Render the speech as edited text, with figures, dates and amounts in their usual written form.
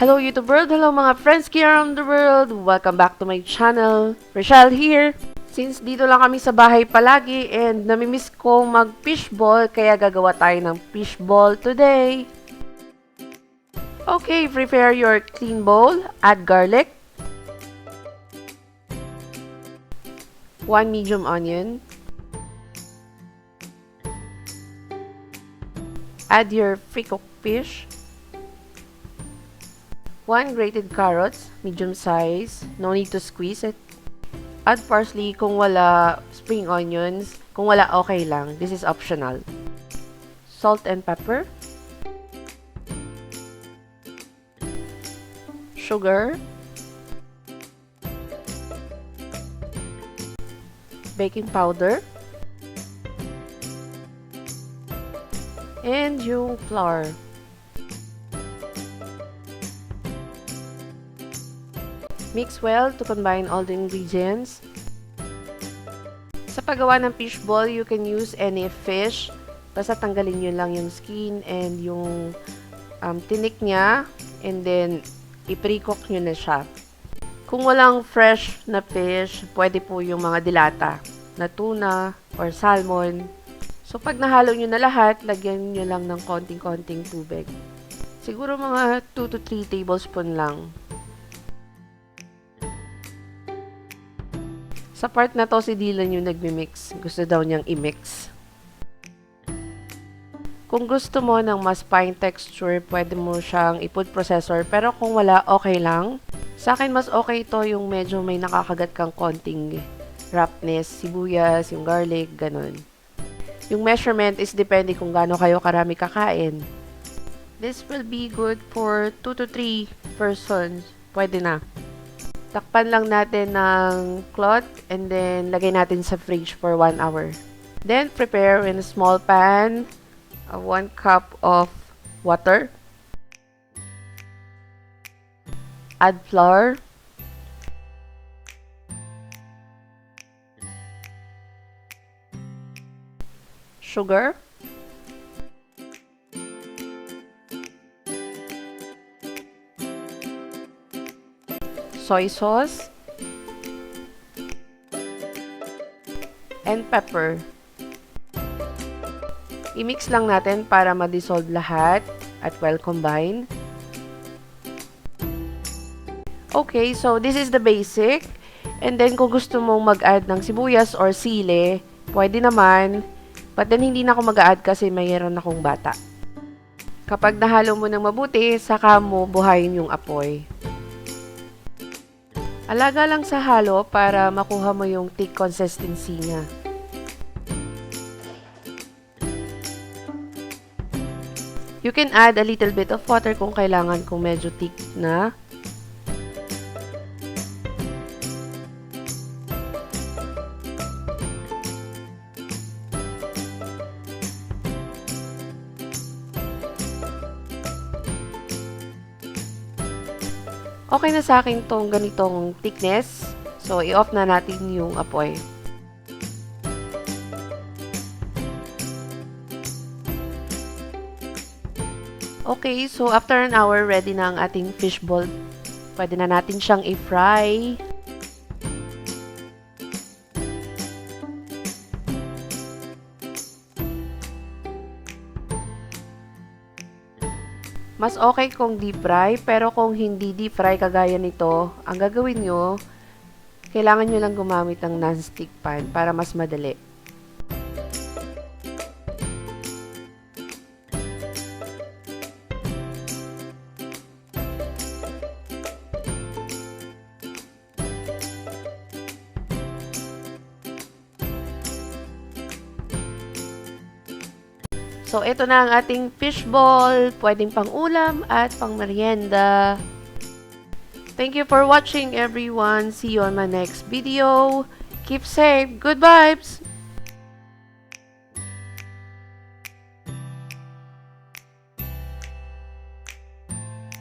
Hello YouTube world, hello mga friendski around the world. Welcome back to my channel. Richel here. Since dito lang kami sa bahay palagi and namimiss ko mag fishball, kaya gagawa tayo ng fishball today. Okay, prepare your clean bowl. Add garlic, 1 medium onion, add your pre-cooked fish, 1 grated carrots, medium size, no need to squeeze it. Add parsley kung wala, spring onions, kung wala okay lang, this is optional. Salt and pepper, sugar, baking powder, and yung flour. Mix well to combine all the ingredients. Sa paggawa ng fishball, you can use any fish. Basta tanggalin nyo lang yung skin and yung tinik niya. And then, i-pre-cook nyo na siya. Kung walang fresh na fish, pwede po yung mga dilata na tuna or salmon. So, pag nahalo nyo na lahat, lagyan nyo lang ng konting-konting tubig. Siguro mga 2 to 3 tablespoon lang. Sa part na to, si Dylan yung nagmi-mix. Gusto daw niyang i-mix. Kung gusto mo ng mas fine texture, pwede mo siyang i-food processor. Pero kung wala, okay lang. Sa akin, mas okay ito yung medyo may nakakagat kang konting roughness, sibuyas, yung garlic, ganun. Yung measurement is depende kung gaano kayo karami kakain. This will be good for 2 to 3 persons. Pwede na. Takpan lang natin ng cloth and then lagay natin sa fridge for 1 hour. Then, prepare in a small pan 1 cup of water. Add flour. Sugar. Soy sauce, and pepper. I-mix lang natin para ma-dissolve lahat at well combine. Okay, so this is the basic. And then kung gusto mong mag-add ng sibuyas or sili, pwede naman. But then hindi na ako mag-add kasi mayroon akong bata. Kapag nahalo mo ng mabuti, saka mo buhayin yung apoy. Alaga lang sa halo para makuha mo yung thick consistency niya. You can add a little bit of water kung kailangan kung medyo thick na. Okay na sa akin tong ganitong thickness. So, i-off na natin yung apoy. Okay, so after an hour, ready na ang ating fishball. Pwede na natin siyang i-fry. Mas okay kung deep fry, pero kung hindi deep fry kagaya nito, ang gagawin nyo, kailangan nyo lang gumamit ng non-stick pan para mas madali. So, ito na ang ating fishball. Pwedeng pang ulam at pang merienda. Thank you for watching, everyone. See you on my next video. Keep safe. Good vibes!